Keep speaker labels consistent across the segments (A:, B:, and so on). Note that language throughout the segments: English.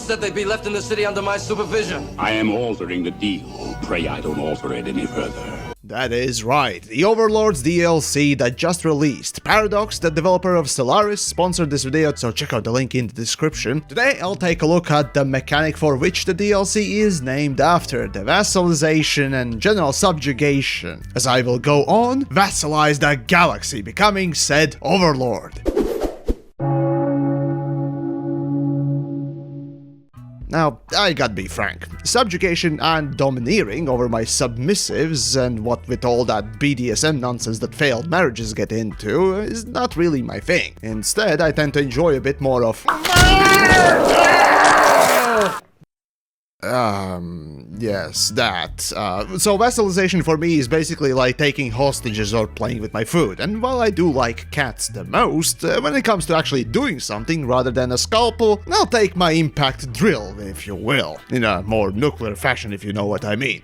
A: said they'd be left in the city under my supervision.
B: I am altering the deal. Pray I don't alter it any further.
C: That is right, the Overlord's DLC that just released. Paradox, the developer of Stellaris, sponsored this video, so check out the link in the description. Today I'll take a look at the mechanic for which the DLC is named after, the vassalization and general subjugation, as I will go on, vassalize the galaxy, becoming said Overlord. Now, I gotta be frank, subjugation and domineering over my submissives and what with all that BDSM nonsense that failed marriages get into is not really my thing. Instead, I tend to enjoy a bit more of yes, that. So vassalization for me is basically like taking hostages or playing with my food, and while I do like cats the most, when it comes to actually doing something rather than a scalpel, I'll take my impact drill, if you will, in a more nuclear fashion if you know what I mean.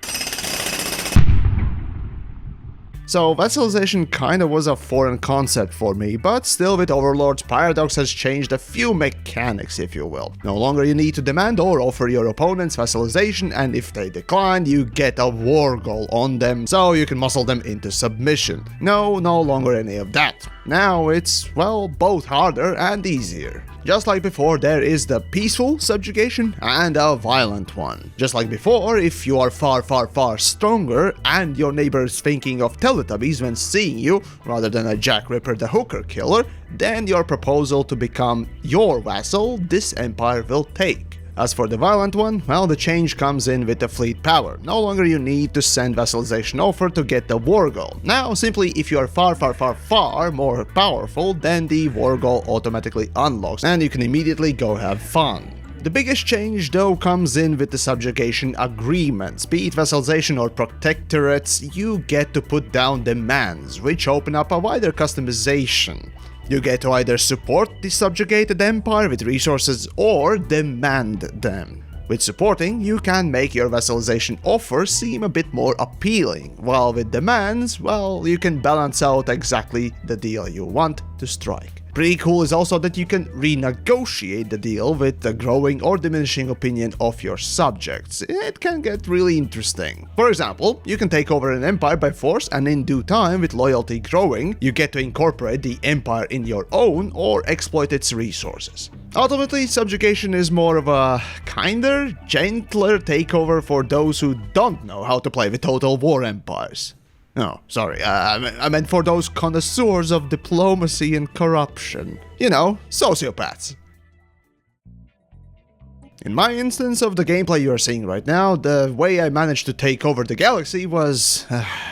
C: So vassalization kinda was a foreign concept for me, but still with Overlord's Paradox has changed a few mechanics, if you will. No longer you need to demand or offer your opponents vassalization, and if they decline, you get a war goal on them, so you can muscle them into submission. No longer any of that. Now it's, well, both harder and easier. Just like before, there is the peaceful subjugation and a violent one. Just like before, if you are far stronger and your neighbor is thinking of Teletubbies when seeing you, rather than a Jack Ripper the hooker killer, then your proposal to become your vassal, this empire will take. As for the violent one, well, the change comes in with the fleet power. No longer you need to send vassalization offer to get the war goal. Now, simply if you are far more powerful, then the war goal automatically unlocks and you can immediately go have fun. The biggest change though comes in with the subjugation agreements. Be it vassalization or protectorates, you get to put down demands, which open up a wider customization. You get to either support the subjugated empire with resources or demand them. With supporting, you can make your vassalization offer seem a bit more appealing, while with demands, well, you can balance out exactly the deal you want to strike. Pretty cool is also that you can renegotiate the deal with the growing or diminishing opinion of your subjects. It can get really interesting. For example, you can take over an empire by force, and in due time, with loyalty growing, you get to incorporate the empire in your own or exploit its resources. Ultimately, subjugation is more of a kinder, gentler takeover for those who don't know how to play with total war empires. No, sorry, I meant for those connoisseurs of diplomacy and corruption. You know, sociopaths. In my instance of the gameplay you are seeing right now, the way I managed to take over the galaxy was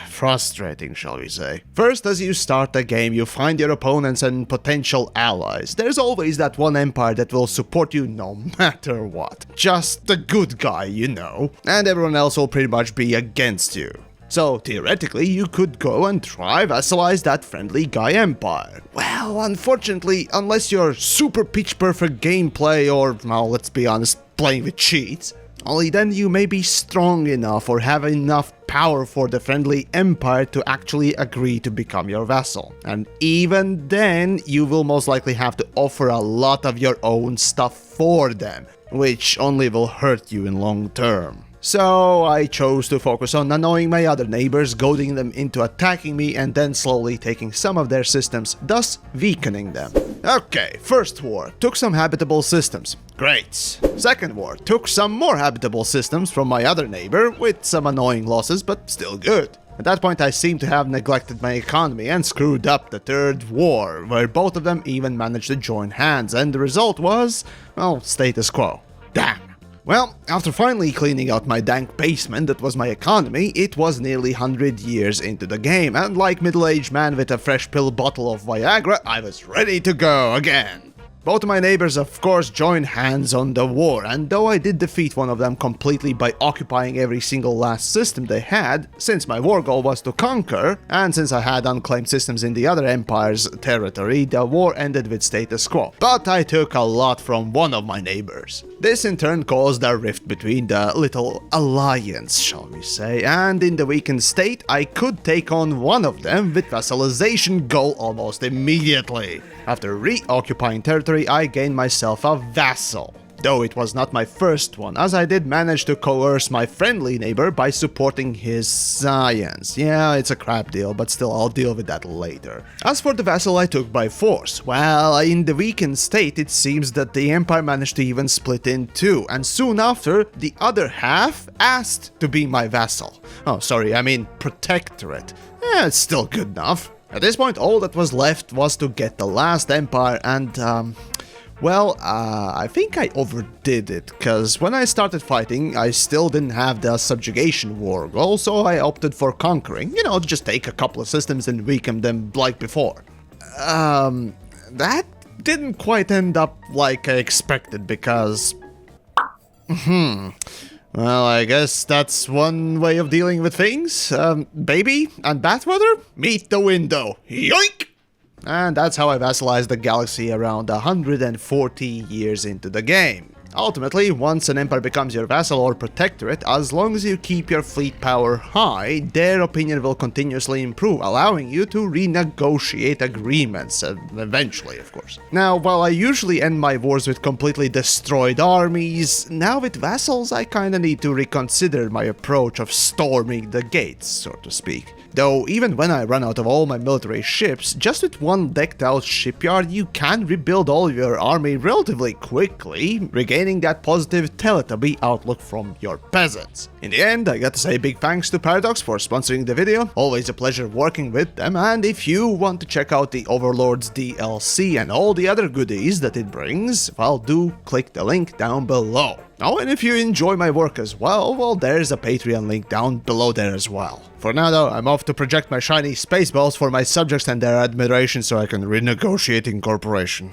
C: frustrating, shall we say. First, as you start the game, you find your opponents and potential allies. There's always that one empire that will support you no matter what. Just the good guy, you know. And everyone else will pretty much be against you. So, theoretically, you could go and try vassalize that friendly guy empire. Well, unfortunately, unless you're super pitch-perfect gameplay or, well, let's be honest, playing with cheats, only then you may be strong enough or have enough power for the friendly empire to actually agree to become your vassal. And even then, you will most likely have to offer a lot of your own stuff for them, which only will hurt you in long term. So I chose to focus on annoying my other neighbors, goading them into attacking me and then slowly taking some of their systems, thus weakening them. Okay, first war, took some habitable systems. Great. Second war, took some more habitable systems from my other neighbor, with some annoying losses, but still good. At that point I seem to have neglected my economy and screwed up the third war, where both of them even managed to join hands, and the result was, well, status quo. Damn. Well, after finally cleaning out my dank basement that was my economy, it was nearly 100 years into the game, and like middle-aged man with a fresh pill bottle of Viagra, I was ready to go again. Both of my neighbors of course joined hands on the war, and though I did defeat one of them completely by occupying every single last system they had, since my war goal was to conquer, and since I had unclaimed systems in the other empire's territory, the war ended with status quo. But I took a lot from one of my neighbors. This in turn caused a rift between the little alliance, shall we say, and in the weakened state, I could take on one of them with vassalization goal almost immediately. After reoccupying territory, I gained myself a vassal. though it was not my first one, as I did manage to coerce my friendly neighbor by supporting his science. Yeah, it's a crap deal, but still I'll deal with that later. As for the vassal I took by force, well, in the weakened state it seems that the empire managed to even split in two, and soon after, the other half asked to be my vassal. Oh, sorry, I mean protectorate. It's still good enough. At this point, all that was left was to get the last empire and, well, I think I overdid it, cause when I started fighting, I still didn't have the subjugation war goal, so I opted for conquering, just take a couple of systems and weaken them like before. That didn't quite end up like I expected, because... Well, I guess that's one way of dealing with things. Baby and bathwater, meet the window. Yoink! And that's how I vassalized the galaxy around 140 years into the game. Ultimately, once an empire becomes your vassal or protectorate, as long as you keep your fleet power high, their opinion will continuously improve, allowing you to renegotiate agreements, eventually, of course. Now, while I usually end my wars with completely destroyed armies, now with vassals I kinda need to reconsider my approach of storming the gates, so to speak. Though, even when I run out of all my military ships, just with one decked out shipyard you can rebuild all of your army relatively quickly, regaining that positive Teletubby outlook from your peasants. In the end, I got to say big thanks to Paradox for sponsoring the video, always a pleasure working with them, and if you want to check out the Overlord's DLC and all the other goodies that it brings, well, do click the link down below. Oh, and if you enjoy my work as well, there's a Patreon link down below there as well. For now though, I'm off to project my shiny space balls for my subjects and their admiration so I can renegotiate incorporation.